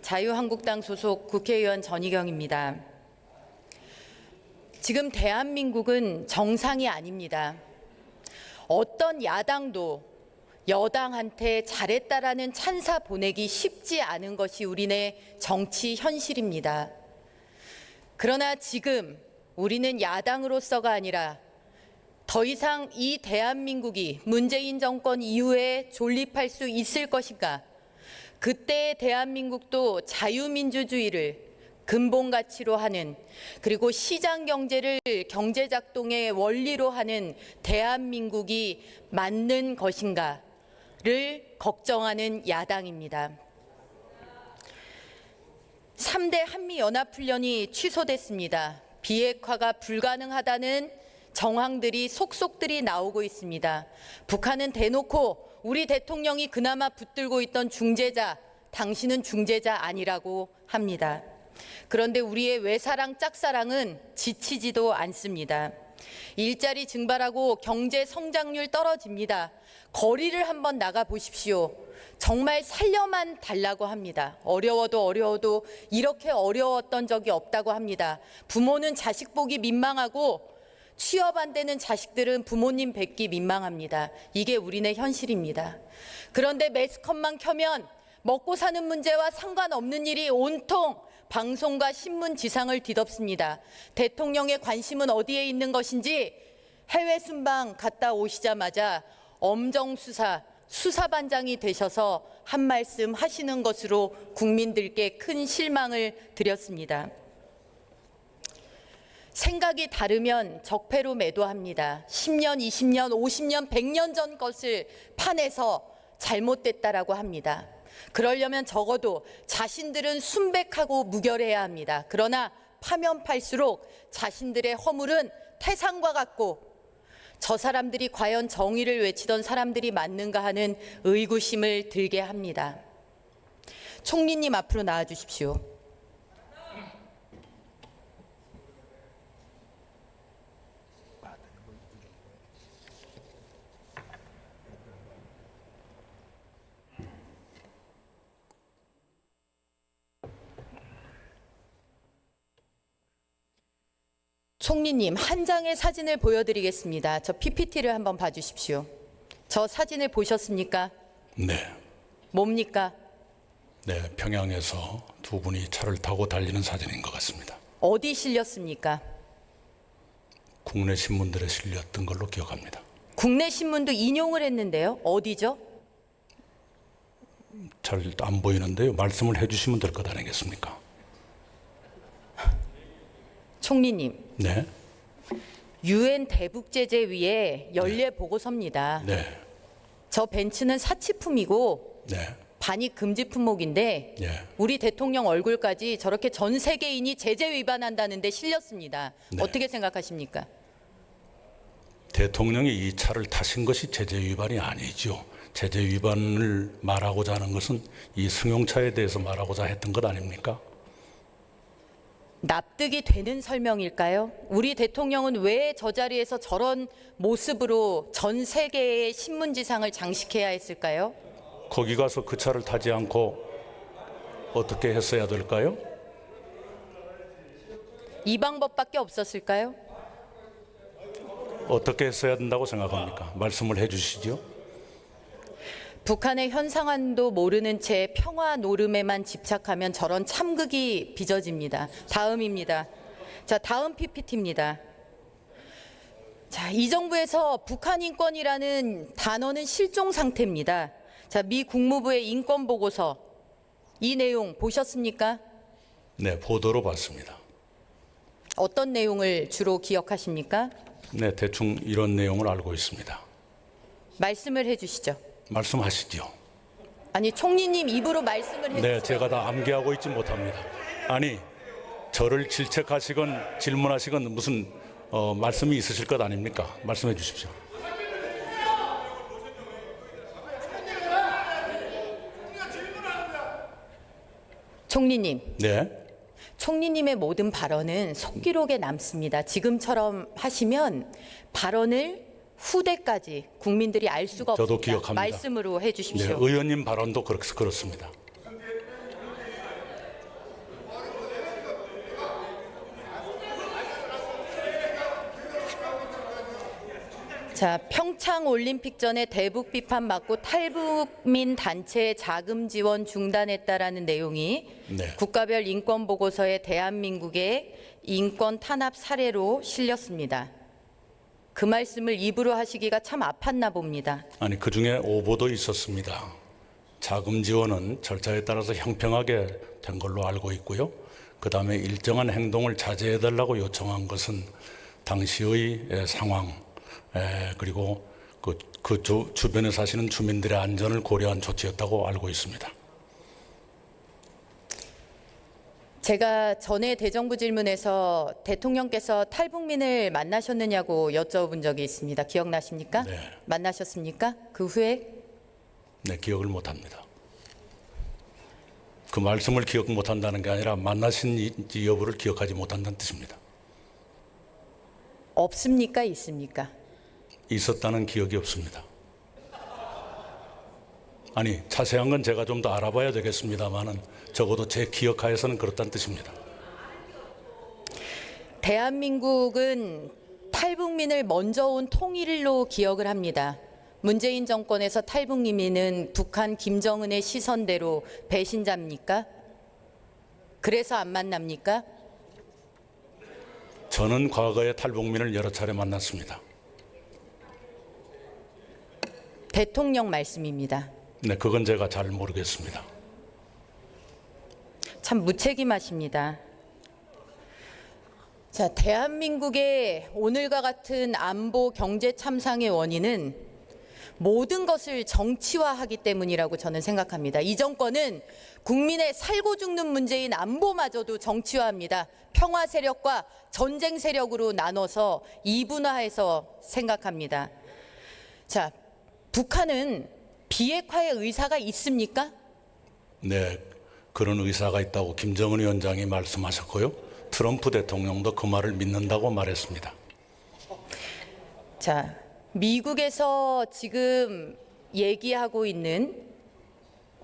자유한국당 소속 국회의원 전희경입니다. 지금 대한민국은 정상이 아닙니다. 어떤 야당도 여당한테 잘했다라는 찬사 보내기 쉽지 않은 것이 우리네 정치 현실입니다. 그러나 지금 우리는 야당으로서가 아니라 더 이상 이 대한민국이 문재인 정권 이후에 존립할 수 있을 것인가? 그때의 대한민국도 자유민주주의를 근본 가치로 하는, 그리고 시장 경제를 경제 작동의 원리로 하는 대한민국이 맞는 것인가를 걱정하는 야당입니다. 3대 한미연합훈련이 취소됐습니다. 비핵화가 불가능하다는 정황들이 속속들이 나오고 있습니다. 북한은 대놓고 우리 대통령이 그나마 붙들고 있던 중재자, 당신은 중재자 아니라고 합니다. 그런데 우리의 외사랑 짝사랑은 지치지도 않습니다. 일자리 증발하고 경제 성장률 떨어집니다. 거리를 한번 나가 보십시오. 정말 살려만 달라고 합니다. 어려워도 이렇게 어려웠던 적이 없다고 합니다. 부모는 자식 보기 민망하고 취업 안 되는 자식들은 부모님 뵙기 민망합니다. 이게 우리네 현실입니다. 그런데 매스컴만 켜면 먹고 사는 문제와 상관없는 일이 온통 방송과 신문 지상을 뒤덮습니다. 대통령의 관심은 어디에 있는 것인지 해외 순방 갔다 오시자마자 엄정수사 수사반장이 되셔서 한 말씀 하시는 것으로 국민들께 큰 실망을 드렸습니다. 생각이 다르면 적폐로 매도합니다. 10년, 20년, 50년, 100년 전 것을 파내서 잘못됐다라고 합니다. 그러려면 적어도 자신들은 순백하고 무결해야 합니다. 그러나 파면 팔수록 자신들의 허물은 태산과 같고 저 사람들이 과연 정의를 외치던 사람들이 맞는가 하는 의구심을 들게 합니다. 총리님 앞으로 나와 주십시오. 총리님, 한 장의 사진을 보여드리겠습니다. 저 PPT를 한번 봐주십시오. 저 사진을 보셨습니까? 네. 뭡니까? 네, 평양에서 두 분이 차를 타고 달리는 사진인 것 같습니다. 어디 실렸습니까? 국내 신문들에 실렸던 걸로 기억합니다. 국내 신문도 인용을 했는데요. 어디죠? 잘 안 보이는데요. 말씀을 해주시면 될 것 아니겠습니까? 총리님. 네. UN 대북제재위에 연례 보고서입니다. 네. 저 벤츠는 사치품이고 네. 반입 금지 품목인데 네. 우리 대통령 얼굴까지 저렇게 전 세계인이 제재 위반한다는 데 실렸습니다. 네. 어떻게 생각하십니까? 대통령이 이 차를 타신 것이 제재 위반이 아니죠. 제재 위반을 말하고자 하는 것은 이 승용차에 대해서 말하고자 했던 것 아닙니까? 납득이 되는 설명일까요? 우리 대통령은 왜 저 자리에서 저런 모습으로 전 세계의 신문지상을 장식해야 했을까요? 거기 가서 그 차를 타지 않고 어떻게 했어야 될까요? 이 방법밖에 없었을까요? 어떻게 했어야 된다고 생각합니까? 말씀을 해 주시죠. 북한의 현 상황도 모르는 채 평화 노름에만 집착하면 저런 참극이 빚어집니다. 다음입니다. 자, 다음 PPT입니다. 자, 이 정부에서 북한 인권이라는 단어는 실종 상태입니다. 자, 미 국무부의 인권 보고서 이 내용 보셨습니까? 네, 보도로 봤습니다. 어떤 내용을 주로 기억하십니까? 네, 대충 이런 내용을 알고 있습니다. 말씀을 해주시죠. 말씀하시죠. 아니, 총리님 입으로 말씀을 해주시죠. 네, 제가 다 암기하고 있지 못합니다. 아니, 저를 질책하시건 질문하시건 무슨 말씀이 있으실 것 아닙니까? 말씀해 주십시오. 총리님. 네. 총리님의 모든 발언은 속기록에 남습니다. 지금처럼 하시면 발언을 후대까지 국민들이 알 수가 저도 없습니다. 기억합니다. 말씀으로 네, 해주십시오. 의원님 발언도 그렇습니다. 자, 평창 올림픽 전에 대북 비판 맞고 탈북민 단체 자금 지원 중단했다라는 내용이 네. 국가별 인권 보고서에 대한민국의 인권 탄압 사례로 실렸습니다. 그 말씀을 입으로 하시기가 참 아팠나 봅니다. 아니, 그중에 오보도 있었습니다. 자금 지원은 절차에 따라서 형평하게 된 걸로 알고 있고요. 그다음에 일정한 행동을 자제해달라고 요청한 것은 당시의 상황, 그리고 그 주변에 사시는 주민들의 안전을 고려한 조치였다고 알고 있습니다. 제가 전에 대정부 질문에서 대통령께서 탈북민을 만나셨느냐고 여쭤본 적이 있습니다. 기억나십니까? 네. 만나셨습니까? 그 후에? 네, 기억을 못합니다. 그 말씀을 기억 못한다는 게 아니라 만나신지 여부를 기억하지 못한다는 뜻입니다. 없습니까? 있습니까? 있었다는 기억이 없습니다. 아니, 자세한 건 제가 좀 더 알아봐야 되겠습니다만은 적어도 제 기억하에서는 그렇다는 뜻입니다. 대한민국은 탈북민을 먼저 온 통일로 기억을 합니다. 문재인 정권에서 탈북민은 북한 김정은의 시선대로 배신자입니까? 그래서 안 만납니까? 저는 과거에 탈북민을 여러 차례 만났습니다. 대통령 말씀입니다. 네, 그건 제가 잘 모르겠습니다. 참 무책임하십니다. 자, 대한민국의 오늘과 같은 안보 경제 참상의 원인은 모든 것을 정치화하기 때문이라고 저는 생각합니다. 이 정권은 국민의 살고 죽는 문제인 안보마저도 정치화합니다. 평화 세력과 전쟁 세력으로 나눠서 이분화해서 생각합니다. 자, 북한은 비핵화의 의사가 있습니까? 네, 그런 의사가 있다고 김정은 위원장이 말씀하셨고요. 트럼프 대통령도 그 말을 믿는다고 말했습니다. 자, 미국에서 지금 얘기하고 있는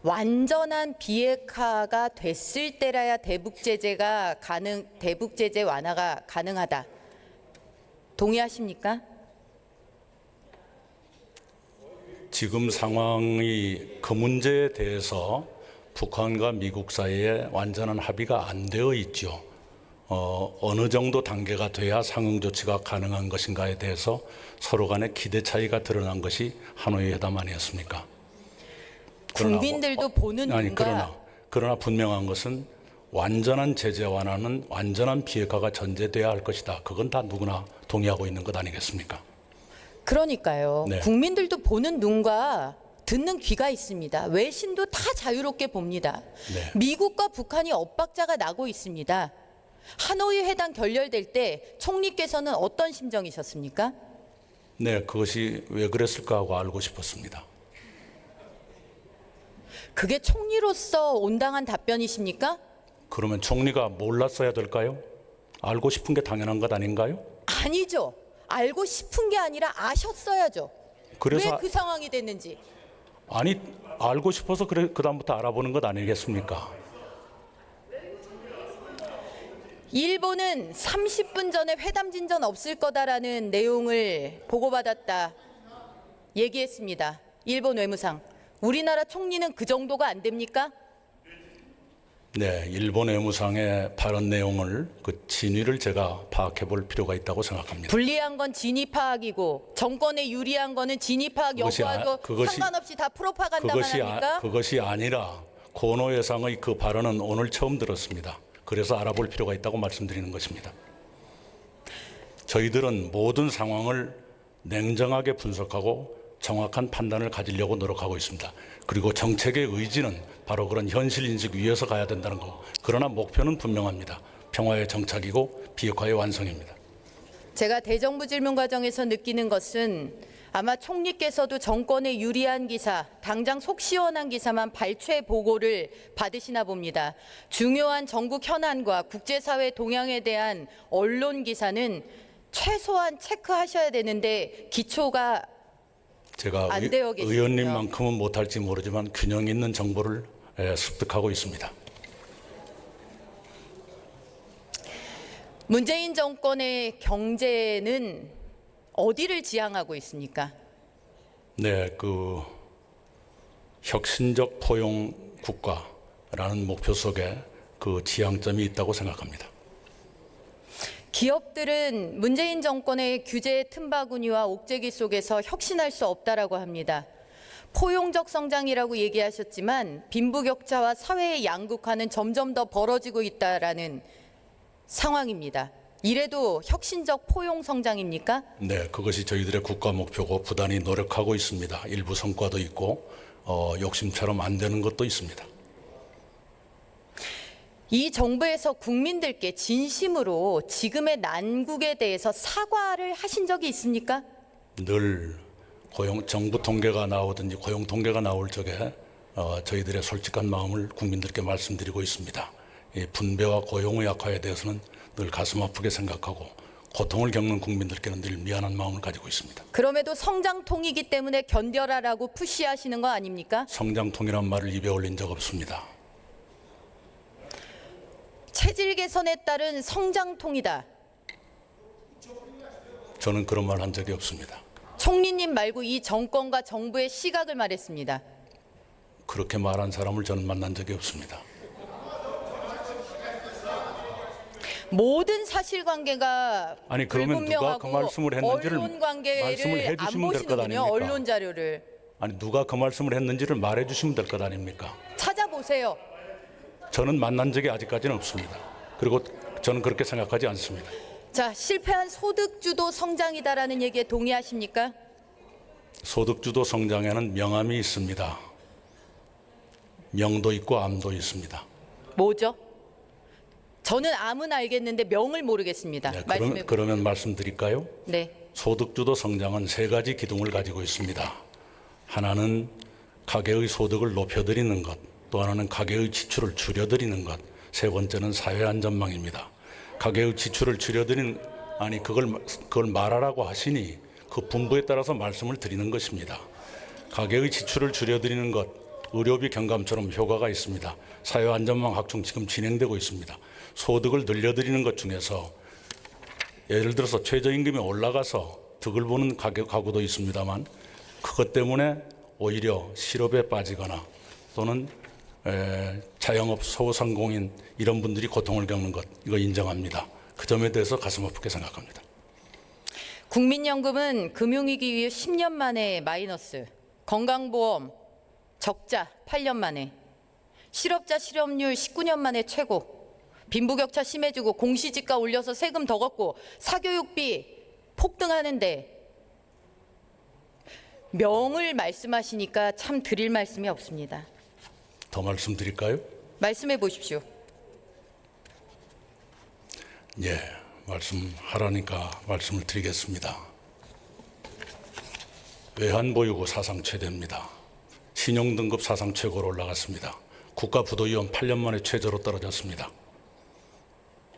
완전한 비핵화가 됐을 때라야 대북 제재 완화가 가능하다. 동의하십니까? 지금 상황이 그 문제에 대해서 북한과 미국 사이에 완전한 합의가 안 되어 있죠. 어느 정도 단계가 돼야 상응 조치가 가능한 것인가에 대해서 서로 간의 기대 차이가 드러난 것이 하노이 회담 아니었습니까? 국민들도 보는 눈과 그러나 분명한 것은 완전한 제재 완화는 완전한 비핵화가 전제돼야 할 것이다. 그건 다 누구나 동의하고 있는 것 아니겠습니까? 그러니까요. 네. 국민들도 보는 눈과 듣는 귀가 있습니다. 외신도 다 자유롭게 봅니다. 네. 미국과 북한이 엇박자가 나고 있습니다. 하노이 회담 결렬될 때 총리께서는 어떤 심정이셨습니까? 네, 그것이 왜 그랬을까 하고 알고 싶었습니다. 그게 총리로서 온당한 답변이십니까? 그러면 총리가 몰랐어야 될까요? 알고 싶은 게 당연한 것 아닌가요? 아니죠. 알고 싶은 게 아니라 아셨어야죠. 그래서 왜 그 상황이 됐는지. 아니, 알고 싶어서 그다음부터 알아보는 것 아니겠습니까? 일본은 30분 전에 회담 진전 없을 거다라는 내용을 보고받았다 얘기했습니다. 일본 외무상. 우리나라 총리는 그 정도가 안 됩니까? 네, 일본 외무상의 발언 내용을 그 진위를 제가 파악해 볼 필요가 있다고 생각합니다. 불리한 건 진위 파악이고 정권에 유리한 거는 진위 파악 여부하고 상관없이 다 프로파간다만 합니까? 그것이 아니라 고노 외상의 그 발언은 오늘 처음 들었습니다. 그래서 알아볼 필요가 있다고 말씀드리는 것입니다. 저희들은 모든 상황을 냉정하게 분석하고 정확한 판단을 가지려고 노력하고 있습니다. 그리고 정책의 의지는 바로 그런 현실 인식 위에서 가야 된다는 거. 그러나 목표는 분명합니다. 평화의 정착이고 비핵화의 완성입니다. 제가 대정부 질문 과정에서 느끼는 것은 아마 총리께서도 정권에 유리한 기사, 당장 속 시원한 기사만 발췌 보고를 받으시나 봅니다. 중요한 전국 현안과 국제사회 동향에 대한 언론 기사는 최소한 체크하셔야 되는데 기초가 제가 안 되어 계시군요. 의원님만큼은 못할지 모르지만 균형 있는 정보를 습득하고 있습니다. 문재인 정권의 경제는 어디를 지향하고 있습니까? 네, 그 혁신적 포용 국가라는 목표 속에 그 지향점이 있다고 생각합니다. 기업들은 문재인 정권의 규제 틈바구니와 옥죄기 속에서 혁신할 수 없다라고 합니다. 포용적 성장이라고 얘기하셨지만 빈부격차와 사회의 양극화는 점점 더 벌어지고 있다라는 상황입니다. 이래도 혁신적 포용 성장입니까? 네, 그것이 저희들의 국가 목표고 부단히 노력하고 있습니다. 일부 성과도 있고 욕심처럼 안 되는 것도 있습니다. 이 정부에서 국민들께 진심으로 지금의 난국에 대해서 사과를 하신 적이 있습니까? 늘 정부 통계가 나오든지 고용 통계가 나올 적에 저희들의 솔직한 마음을 국민들께 말씀드리고 있습니다. 이 분배와 고용의 약화에 대해서는 늘 가슴 아프게 생각하고 고통을 겪는 국민들께는 늘 미안한 마음을 가지고 있습니다. 그럼에도 성장통이기 때문에 견뎌라라고 푸시하시는 거 아닙니까? 성장통이란 말을 입에 올린 적 없습니다. 체질 개선에 따른 성장통이다. 저는 그런 말 한 적이 없습니다. 총리님 말고 이 정권과 정부의 시각을 말했습니다. 그렇게 말한 사람을 저는 만난 적이 없습니다. 모든 사실관계가 아니 그러면 누가 그 말씀을 했는지를 언론 관계를 말씀을 안 해주시면 될 것 보시는군요. 아닙니까? 언론 자료를 아니 누가 그 말씀을 했는지를 말해주시면 될 것 아닙니까? 찾아보세요. 저는 만난 적이 아직까지는 없습니다. 그리고 저는 그렇게 생각하지 않습니다. 자, 실패한 소득주도 성장이다라는 얘기에 동의하십니까? 소득주도 성장에는 명암이 있습니다. 명도 있고 암도 있습니다. 뭐죠? 저는 암은 알겠는데 명을 모르겠습니다. 네, 말씀해 그러면 말씀드릴까요? 네. 소득주도 성장은 세 가지 기둥을 가지고 있습니다. 하나는 가계의 소득을 높여드리는 것, 또 하나는 가계의 지출을 줄여드리는 것, 세 번째는 사회 안전망입니다. 가계의 지출을 줄여드리는 그걸 말하라고 하시니 그 분부에 따라서 말씀을 드리는 것입니다. 가계의 지출을 줄여드리는 것, 의료비 경감처럼 효과가 있습니다. 사회 안전망 확충 지금 진행되고 있습니다. 소득을 늘려드리는 것 중에서 예를 들어서 최저임금이 올라가서 득을 보는 가구도 있습니다만 그것 때문에 오히려 실업에 빠지거나 또는 자영업 소상공인 이런 분들이 고통을 겪는 것 이거 인정합니다. 그 점에 대해서 가슴 아프게 생각합니다. 국민연금은 금융위기 이후 10년 만에 마이너스, 건강보험 적자 8년 만에, 실업자 실업률 19년 만에 최고, 빈부격차 심해지고 공시지가 올려서 세금 더 걷고 사교육비 폭등하는데 명을 말씀하시니까 참 드릴 말씀이 없습니다. 더 말씀드릴까요? 말씀해 보십시오. 예, 말씀하라니까 말씀을 드리겠습니다. 외환보유고 사상 최대입니다. 신용등급 사상 최고로 올라갔습니다. 국가부도위원 8년 만에 최저로 떨어졌습니다.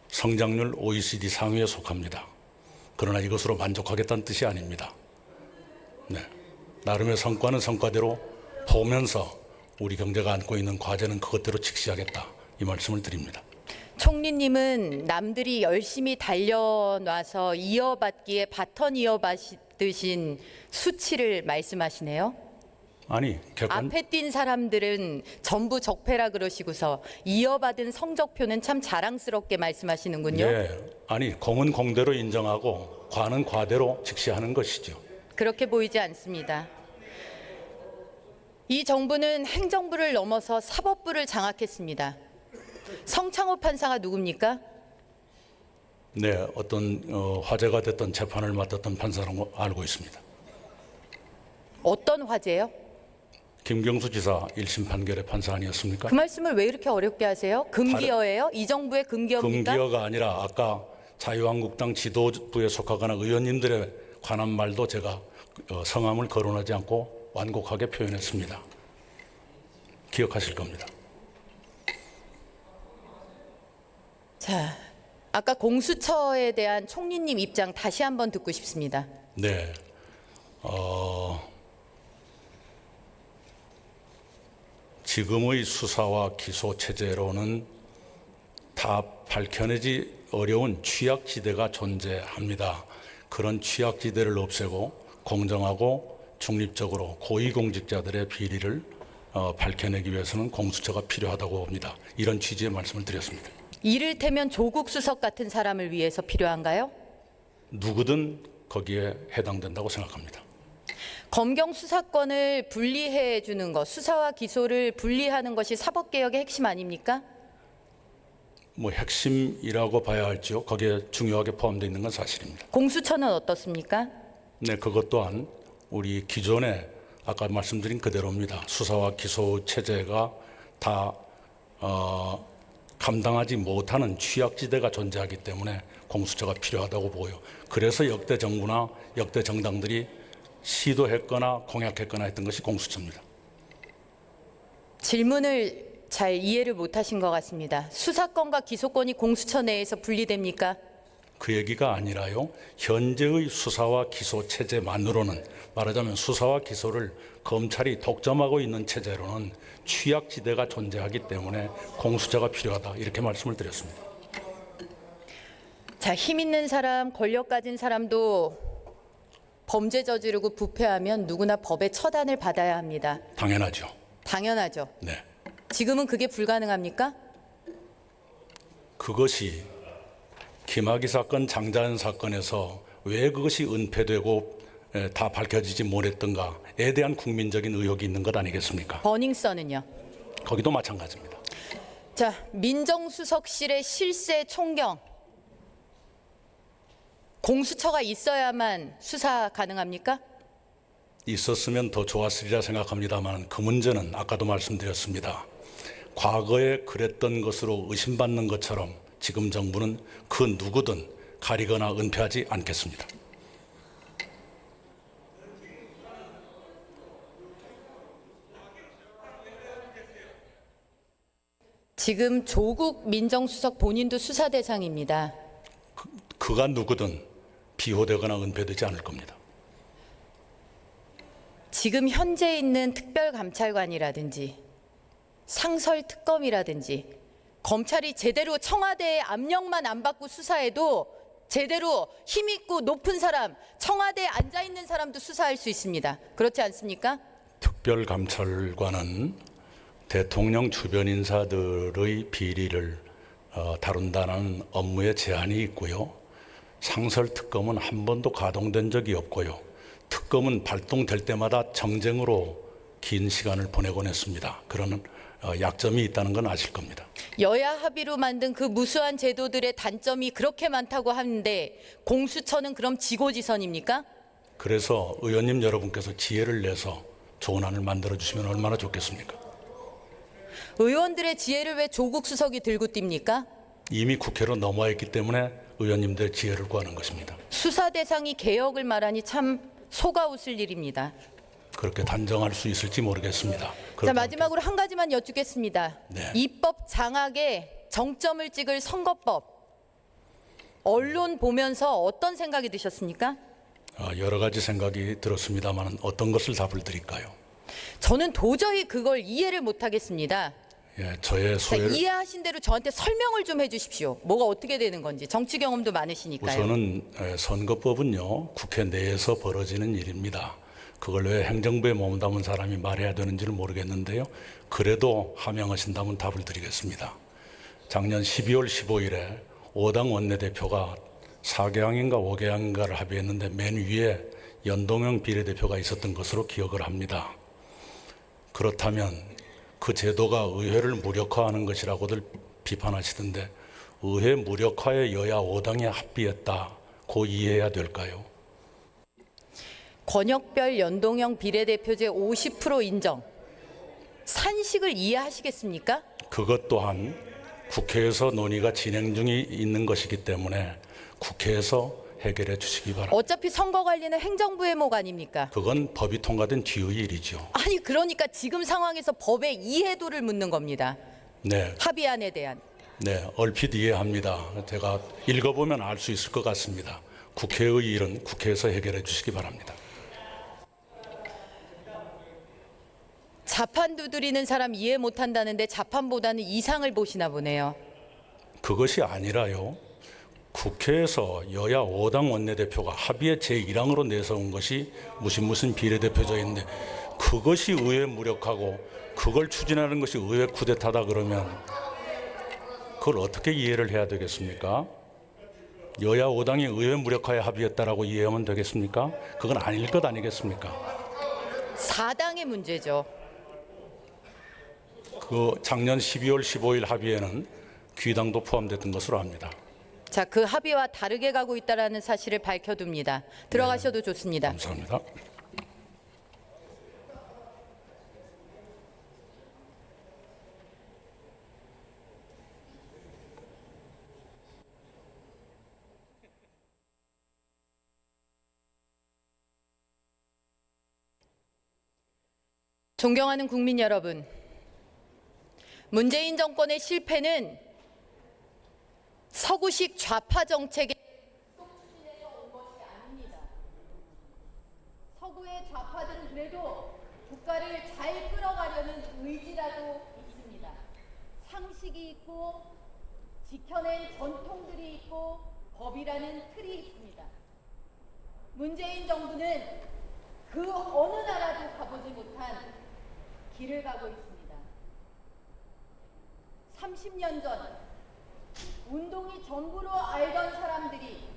성장률 OECD 상위에 속합니다. 그러나 이것으로 만족하겠다는 뜻이 아닙니다. 네, 나름의 성과는 성과대로 보면서 우리 경제가 안고 있는 과제는 그것대로 직시하겠다 이 말씀을 드립니다. 총리님은 남들이 열심히 달려놔서 이어받기에 바턴 이어받으신 수치를 말씀하시네요. 아니 앞에 뛴 사람들은 전부 적폐라 그러시고서 이어받은 성적표는 참 자랑스럽게 말씀하시는군요. 예, 아니 공은 공대로 인정하고 과는 과대로 직시하는 것이죠. 그렇게 보이지 않습니다. 이 정부는 행정부를 넘어서 사법부를 장악했습니다. 성창호 판사가 누굽니까? 네, 어떤 화제가 됐던 재판을 맡았던 판사라고 알고 있습니다. 어떤 화제요? 김경수 지사 1심 판결의 판사 아니었습니까? 그 말씀을 왜 이렇게 어렵게 하세요? 금기어예요? 이 정부의 금기어입니까? 금기어가 아니라 아까 자유한국당 지도부에 속하거나 의원님들에 관한 말도 제가 성함을 거론하지 않고 완곡하게 표현했습니다. 기억하실 겁니다. 자, 아까 공수처에 대한 총리님 입장 다시 한번 듣고 싶습니다. 네, 지금의 수사와 기소 체제로는 다 밝혀내지 어려운 취약지대가 존재합니다. 그런 취약지대를 없애고 공정하고 중립적으로 고위공직자들의 비리를 밝혀내기 위해서는 공수처가 필요하다고 봅니다. 이런 취지의 말씀을 드렸습니다. 이를테면 조국 수석 같은 사람을 위해서 필요한가요? 누구든 거기에 해당된다고 생각합니다. 검경 수사권을 분리해 주는 것, 수사와 기소를 분리하는 것이 사법개혁의 핵심 아닙니까? 뭐 핵심이라고 봐야 할지요. 거기에 중요하게 포함되어 있는 건 사실입니다. 공수처는 어떻습니까? 네, 그것 또한 우리 기존에 아까 말씀드린 그대로입니다. 수사와 기소 체제가 다 감당하지 못하는 취약지대가 존재하기 때문에 공수처가 필요하다고 보고요. 그래서 역대 정부나 역대 정당들이 시도했거나 공약했거나 했던 것이 공수처입니다. 질문을 잘 이해를 못하신 것 같습니다. 수사권과 기소권이 공수처 내에서 분리됩니까? 그 얘기가 아니라요. 현재의 수사와 기소 체제만으로는, 말하자면 수사와 기소를 검찰이 독점하고 있는 체제로는 취약지대가 존재하기 때문에 공수처가 필요하다, 이렇게 말씀을 드렸습니다. 자, 힘 있는 사람, 권력 가진 사람도 범죄 저지르고 부패하면 누구나 법의 처단을 받아야 합니다. 당연하죠. 당연하죠. 네. 지금은 그게 불가능합니까? 그것이 김학의 사건, 장자연 사건에서 왜 그것이 은폐되고 다 밝혀지지 못했던가에 대한 국민적인 의혹이 있는 것 아니겠습니까? 버닝썬은요? 거기도 마찬가지입니다. 자, 민정수석실의 실세 총경. 공수처가 있어야만 수사 가능합니까? 있었으면 더 좋았으리라 생각합니다만 그 문제는 아까도 말씀드렸습니다. 과거에 그랬던 것으로 의심받는 것처럼 지금 정부는 그 누구든 가리거나 은폐하지 않겠습니다. 지금 조국 민정수석 본인도 수사 대상입니다. 그가 누구든 비호되거나 은폐되지 않을 겁니다. 지금 현재 있는 특별감찰관이라든지 상설특검이라든지 검찰이 제대로 청와대의 압력만 안 받고 수사해도 제대로 힘있고 높은 사람, 청와대에 앉아있는 사람도 수사할 수 있습니다. 그렇지 않습니까? 특별감찰관은 대통령 주변 인사들의 비리를 다룬다는 업무에 제한이 있고요. 상설특검은 한 번도 가동된 적이 없고요. 특검은 발동될 때마다 정쟁으로 긴 시간을 보내곤 했습니다. 그런 약점이 있다는 건 아실 겁니다. 여야 합의로 만든 그 무수한 제도들의 단점이 그렇게 많다고 하는데 공수처는 그럼 지고지선입니까? 그래서 의원님 여러분께서 지혜를 내서 좋은 안을 만들어 주시면 얼마나 좋겠습니까? 의원들의 지혜를 왜 조국 수석이 들고 뜁니까? 이미 국회로 넘어와 있기 때문에 의원님들의 지혜를 구하는 것입니다. 수사 대상이 개혁을 말하니 참 속아웃을 일입니다. 그렇게 단정할 수 있을지 모르겠습니다. 자, 마지막으로 한 가지만 여쭙겠습니다. 네. 입법 장악에 정점을 찍을 선거법. 언론 보면서 어떤 생각이 드셨습니까? 여러 가지 생각이 들었습니다만 어떤 것을 답을 드릴까요? 저는 도저히 그걸 이해를 못하겠습니다. 예, 저의 자, 소회를 이해하신 대로 저한테 설명을 좀 해주십시오. 뭐가 어떻게 되는 건지. 정치 경험도 많으시니까요. 우선은 선거법은요, 국회 내에서 벌어지는 일입니다. 그걸 왜 행정부에 몸담은 사람이 말해야 되는지를 모르겠는데요. 그래도 하명하신다면 답을 드리겠습니다. 작년 12월 15일에 5당 원내대표가 4개항인가 5개항인가를 합의했는데 맨 위에 연동형 비례대표가 있었던 것으로 기억을 합니다. 그렇다면 그 제도가 의회를 무력화하는 것이라고들 비판하시던데 의회 무력화에 여야 5당이 합의했다고 이해해야 될까요? 권역별 연동형 비례대표제 50% 인정. 산식을 이해하시겠습니까? 그것 또한 국회에서 논의가 진행 중에 있는 것이기 때문에 국회에서 해결해 주시기 바랍니다. 어차피 선거 관리는 행정부의 목 아닙니까? 그건 법이 통과된 뒤의 일이죠. 아니 그러니까 지금 상황에서 법의 이해도를 묻는 겁니다. 네, 합의안에 대한. 네, 얼핏 이해합니다. 제가 읽어보면 알 수 있을 것 같습니다. 국회의 일은 국회에서 해결해 주시기 바랍니다. 자판 두드리는 사람 이해 못한다는데 자판보다는 이상을 보시나 보네요. 그것이 아니라요. 국회에서 여야 5당 원내대표가 합의의 제1항으로 내세운 것이 무슨 비례대표제인데 그것이 의회 무력하고 그걸 추진하는 것이 의회 쿠데타다 그러면 그걸 어떻게 이해를 해야 되겠습니까? 여야 5당이 의회 무력화에 합의했다라고 이해하면 되겠습니까? 그건 아닐 것 아니겠습니까? 4당의 문제죠. 그 작년 12월 15일 합의에는 귀당도 포함됐던 것으로 압니다. 자, 그 합의와 다르게 가고 있다는 사실을 밝혀둡니다. 들어가셔도 좋습니다. 감사합니다. 존경하는 국민 여러분, 문재인 정권의 실패는 서구식 좌파 정책의 추진에서 온 것이 아닙니다. 서구의 좌파들은 그래도 국가를 잘 끌어가려는 의지라도 있습니다. 상식이 있고 지켜낸 전통들이 있고 법이라는 틀이 있습니다. 문재인 정부는 그 어느 나라도 가보지 못한 길을 가고 있습니다. 30년 전 운동이 전부로 알던 사람들이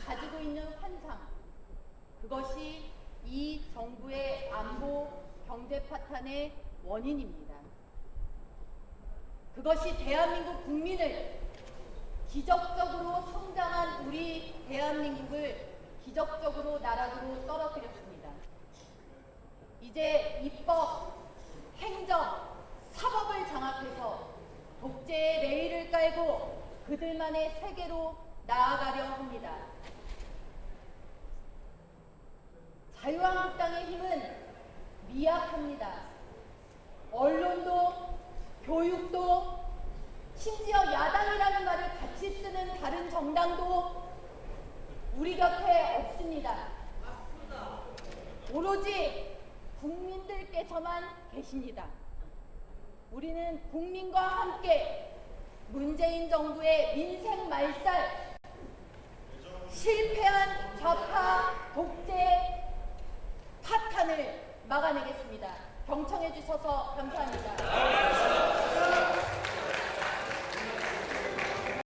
가지고 있는 환상, 그것이 이 정부의 안보 경제 파탄의 원인입니다. 그것이 대한민국 국민을 기적적으로 성장한 우리 대한민국을 기적적으로 나락으로 떨어뜨렸습니다. 이제 입법, 행정, 사법을 장악해서 독재의 레일을 깔고 그들만의 세계로 나아가려 합니다. 자유한국당의 힘은 미약합니다. 언론도 교육도 심지어 야당이라는 말을 같이 쓰는 다른 정당도 우리 곁에 없습니다. 오로지 국민들께서만 계십니다. 우리는 국민과 함께 문재인 정부의 민생 말살, 실패한